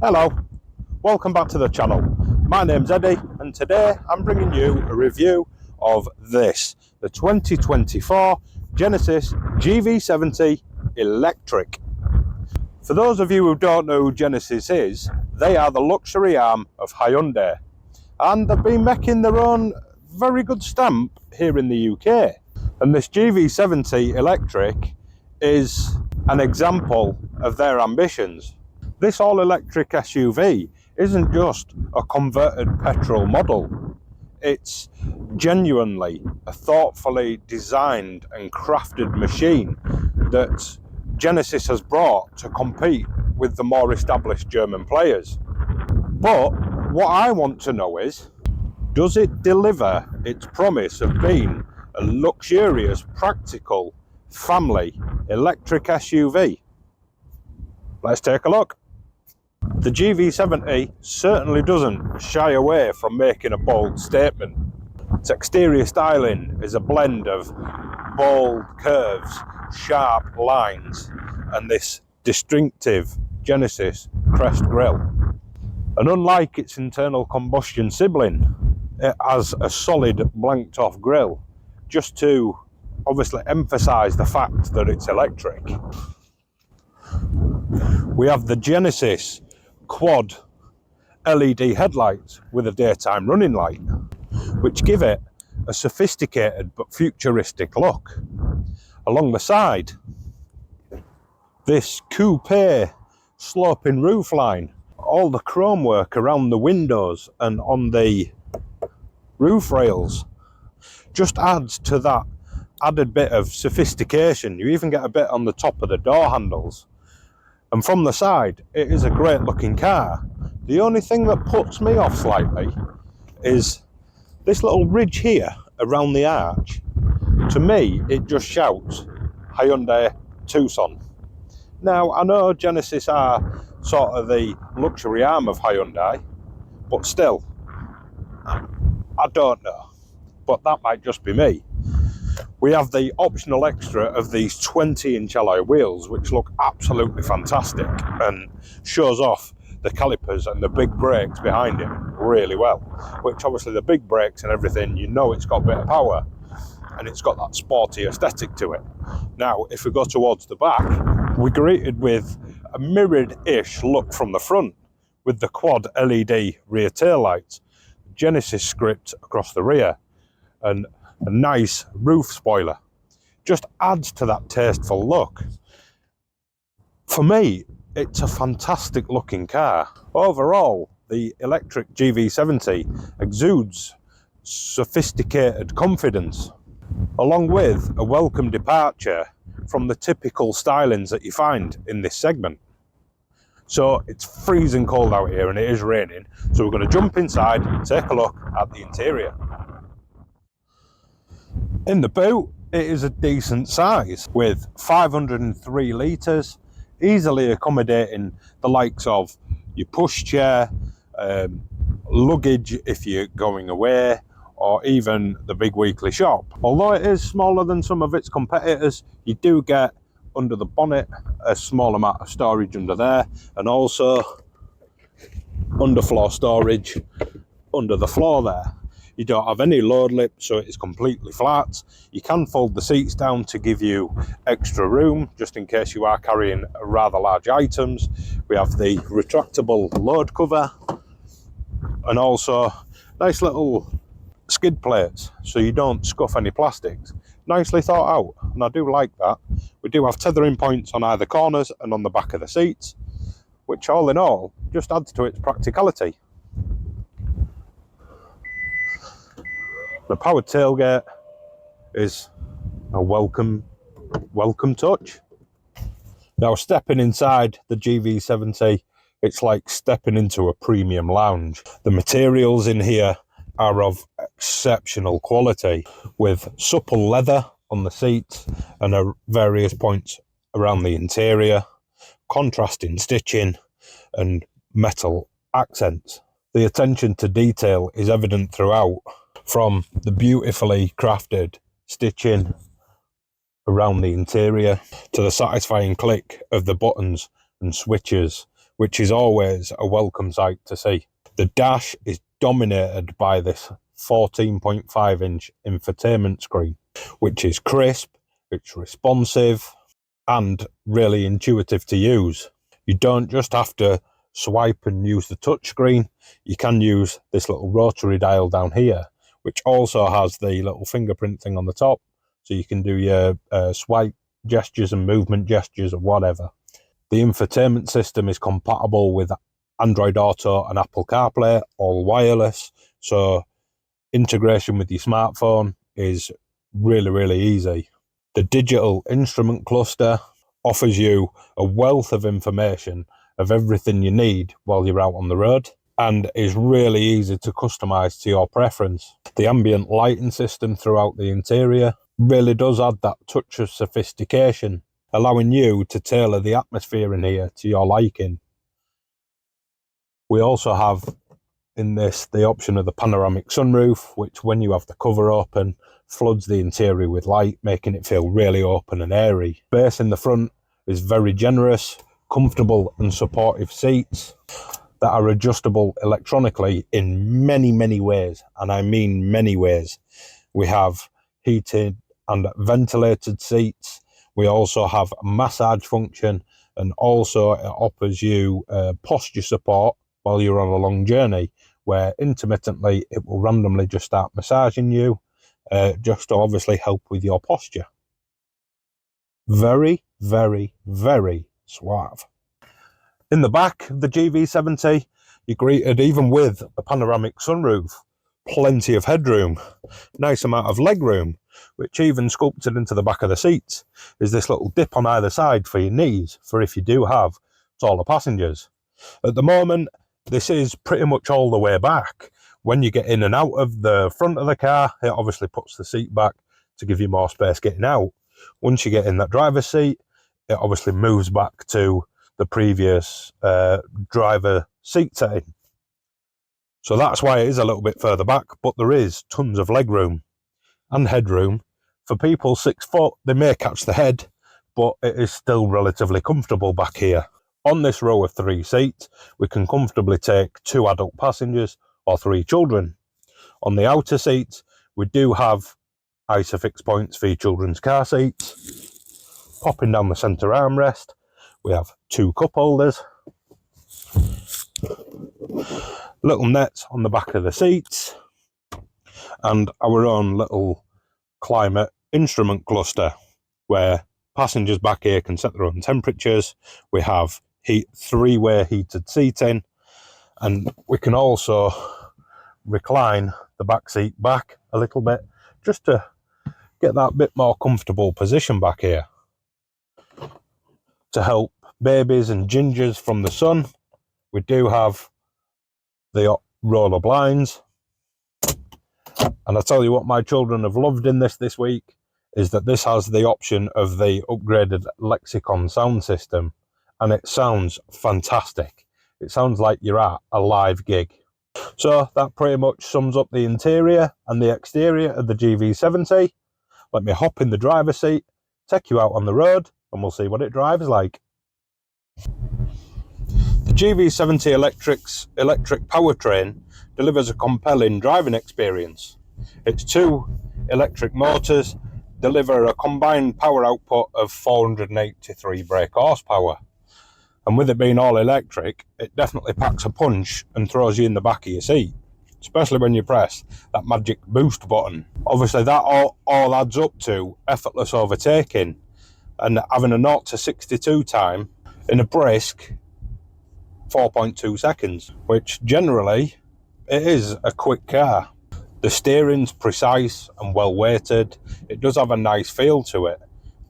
Hello, welcome back to the channel. My name's Eddie and today I'm bringing you a review of this, the 2024 Genesis GV70 Electric. For those of you who don't know who Genesis is, they are the luxury arm of Hyundai and they've been making their own very good stamp here in the UK. And this GV70 Electric is an example of their ambitions. This all-electric SUV isn't just a converted petrol model. It's genuinely a thoughtfully designed and crafted machine that Genesis has brought to compete with the more established German players. But what I want to know is, does it deliver its promise of being a luxurious, practical, family electric SUV? Let's take a look. The GV70 certainly doesn't shy away from making a bold statement. Its exterior styling is a blend of bold curves, sharp lines, and this distinctive Genesis crest grille. And unlike its internal combustion sibling, it has a solid blanked off grille, just to obviously emphasize the fact that it's electric. We have the Genesis quad LED headlights with a daytime running light, which give it a sophisticated but futuristic look. Along the side, this coupe sloping roofline, all the chrome work around the windows and on the roof rails just adds to that added bit of sophistication. You even get a bit on the top of the door handles. And from the side, it is a great looking car. The only thing that puts me off slightly is this little ridge here around the arch. To me, it just shouts Hyundai Tucson. Now, I know Genesis are sort of the luxury arm of Hyundai, but still, I don't know. But that might just be me. We have the optional extra of these 20-inch alloy wheels, which look absolutely fantastic and shows off the calipers and the big brakes behind it really well. Which obviously the big brakes and everything, you know it's got a bit of power and it's got that sporty aesthetic to it. Now, if we go towards the back, we're greeted with a mirrored-ish look from the front with the quad LED rear taillights, Genesis script across the rear, and a nice roof spoiler. Just adds to that tasteful look. For me, it's a fantastic looking car. Overall, the electric GV70 exudes sophisticated confidence, along with a welcome departure from the typical stylings that you find in this segment. So it's freezing cold out here and it is raining, so we're going to jump inside and take a look at the interior. In the boot, it is a decent size with 503 litres, easily accommodating the likes of your pushchair, luggage if you're going away, or even the big weekly shop. Although it is smaller than some of its competitors, you do get under the bonnet a small amount of storage under there, and also underfloor storage under the floor there. You don't have any load lip, so it is completely flat. You can fold the seats down to give you extra room, just in case you are carrying rather large items. We have the retractable load cover, and also nice little skid plates, so you don't scuff any plastics. Nicely thought out, and I do like that. We do have tethering points on either corners and on the back of the seats, which all in all just adds to its practicality. The powered tailgate is a welcome touch. Now, stepping inside the GV70, it's like stepping into a premium lounge. The materials in here are of exceptional quality, with supple leather on the seats and at various points around the interior, contrasting stitching and metal accents. The attention to detail is evident throughout, from the beautifully crafted stitching around the interior to the satisfying click of the buttons and switches which is always a welcome sight to see. The dash is dominated by this 14.5 inch infotainment screen, which is crisp, it's responsive, and really intuitive to use. You don't just have to swipe and use the touchscreen. You can use this little rotary dial down here, which also has the little fingerprint thing on the top, so you can do your swipe gestures and movement gestures or whatever. The infotainment system is compatible with Android Auto and Apple CarPlay, all wireless, so integration with your smartphone is really, really easy. The digital instrument cluster offers you a wealth of information of everything you need while you're out on the road, and is really easy to customize to your preference. The ambient lighting system throughout the interior really does add that touch of sophistication, allowing you to tailor the atmosphere in here to your liking. We also have in this the option of the panoramic sunroof, which when you have the cover open floods the interior with light, making it feel really open and airy. Space in the front is very generous, comfortable and supportive seats that are adjustable electronically in many, many ways, and I mean many ways. We have heated and ventilated seats. We also have a massage function, and also it offers you posture support while you're on a long journey, where intermittently it will randomly just start massaging you, just to obviously help with your posture. Very, very, very suave. In the back of the GV70, you're greeted even with a panoramic sunroof, plenty of headroom, nice amount of legroom, which even sculpted into the back of the seats is this little dip on either side for your knees, for if you do have taller passengers. At the moment, this is pretty much all the way back. When you get in and out of the front of the car, it obviously puts the seat back to give you more space getting out. Once you get in that driver's seat, it obviously moves back to the previous driver seat setting. So that's why it is a little bit further back, but there is tons of legroom and headroom. For people 6 foot, they may catch the head, but it is still relatively comfortable back here. On this row of 3 seats, we can comfortably take 2 adult passengers or 3 children. On the outer seats, we do have ISOFIX points for your children's car seats. Popping down the centre armrest, we have 2 cup holders, little nets on the back of the seats, and our own little climate instrument cluster where passengers back here can set their own temperatures. We have 3-way heated seating, and we can also recline the back seat back a little bit just to get that bit more comfortable position back here. To help babies and gingers from the sun, we do have the roller blinds. And I tell you what my children have loved in this week is that this has the option of the upgraded Lexicon sound system, and it sounds fantastic. It sounds like you're at a live gig. So that pretty much sums up the interior and the exterior of the GV70. Let me hop in the driver's seat, take you out on the road, and we'll see what it drives like. The GV70 Electric's electric powertrain delivers a compelling driving experience. Its 2 electric motors deliver a combined power output of 483 brake horsepower. And with it being all electric, it definitely packs a punch and throws you in the back of your seat, especially when you press that magic boost button. Obviously that all adds up to effortless overtaking and having a 0 to 62 time in a brisk 4.2 seconds, which generally it is a quick car. The steering's precise and well weighted. It does have a nice feel to it.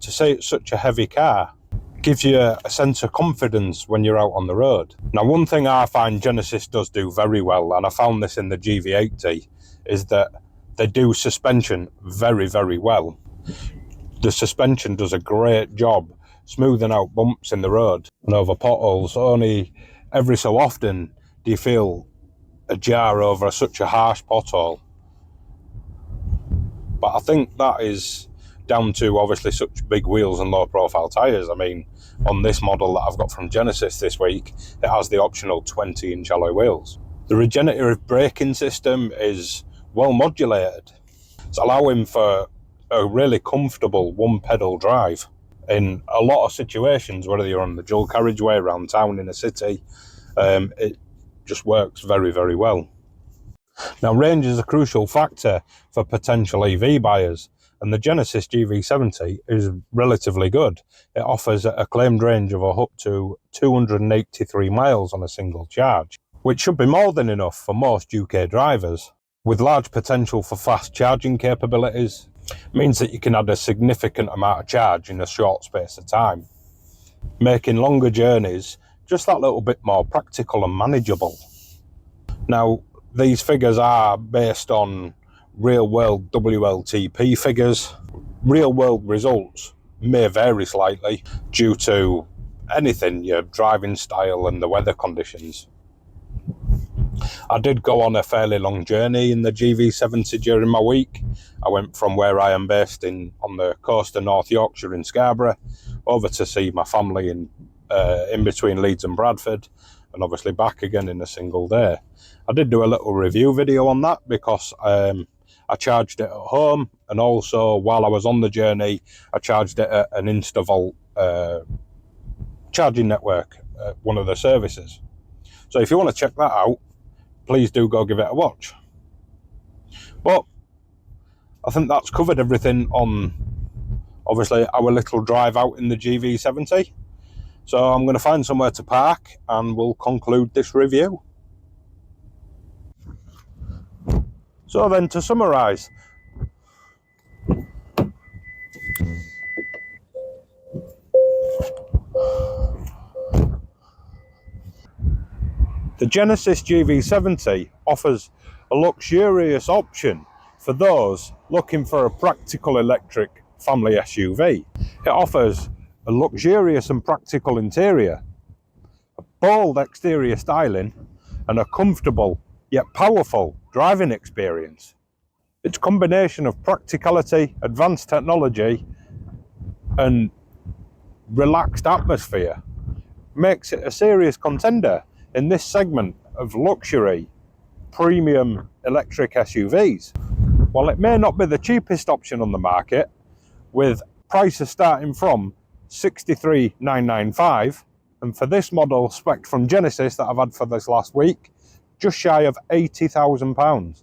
To say it's such a heavy car gives you a sense of confidence when you're out on the road. Now, one thing I find Genesis does do very well, and I found this in the GV80, is that they do suspension very, very well. The suspension does a great job smoothing out bumps in the road and over potholes. Only every so often do you feel a jar over such a harsh pothole. But I think that is down to obviously such big wheels and low profile tyres. I mean, on this model that I've got from Genesis this week, it has the optional 20-inch alloy wheels. The regenerative braking system is well modulated. It's allowing for a really comfortable one pedal drive in a lot of situations, whether you're on the dual carriageway around town in a city. It just works very, very well. Now, range is a crucial factor for potential EV buyers, and the Genesis GV70 is relatively good. It offers a claimed range of up to 283 miles on a single charge, which should be more than enough for most UK drivers. With large potential for fast charging capabilities, it means that you can add a significant amount of charge in a short space of time, making longer journeys just that little bit more practical and manageable. Now, these figures are based on real-world WLTP figures. Real-world results may vary slightly due to anything, your driving style and the weather conditions. I did go on a fairly long journey in the GV70 during my week. I went from where I am based on the coast of North Yorkshire in Scarborough over to see my family in between Leeds and Bradford, and obviously back again in a single day. I did do a little review video on that because I charged it at home, and also while I was on the journey I charged it at an InstaVolt charging network at one of the services. So if you want to check that out, please do go give it a watch. But I think that's covered everything on obviously our little drive out in the GV70. So I'm going to find somewhere to park and we'll conclude this review. So then, to summarise, the Genesis GV70 offers a luxurious option for those looking for a practical electric family SUV. It offers a luxurious and practical interior, a bold exterior styling, and a comfortable yet powerful driving experience. Its combination of practicality, advanced technology, and relaxed atmosphere makes it a serious contender in this segment of luxury premium electric SUVs. While it may not be the cheapest option on the market, with prices starting from $63,995, and for this model spec from Genesis that I've had for this last week, just shy of £80,000.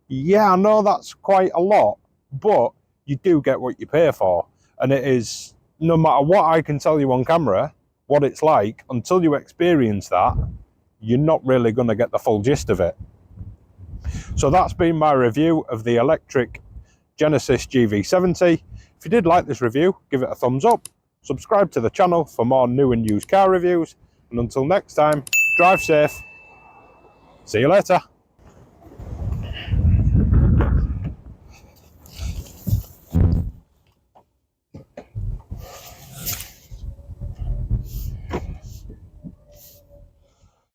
Yeah, I know that's quite a lot, but you do get what you pay for, and it is, no matter what I can tell you on camera what it's like, until you experience that, you're not really going to get the full gist of it. So that's been my review of the electric Genesis GV70. If you did like this review, give it a thumbs up, subscribe to the channel for more new and used car reviews, and until next time, drive safe. See you later.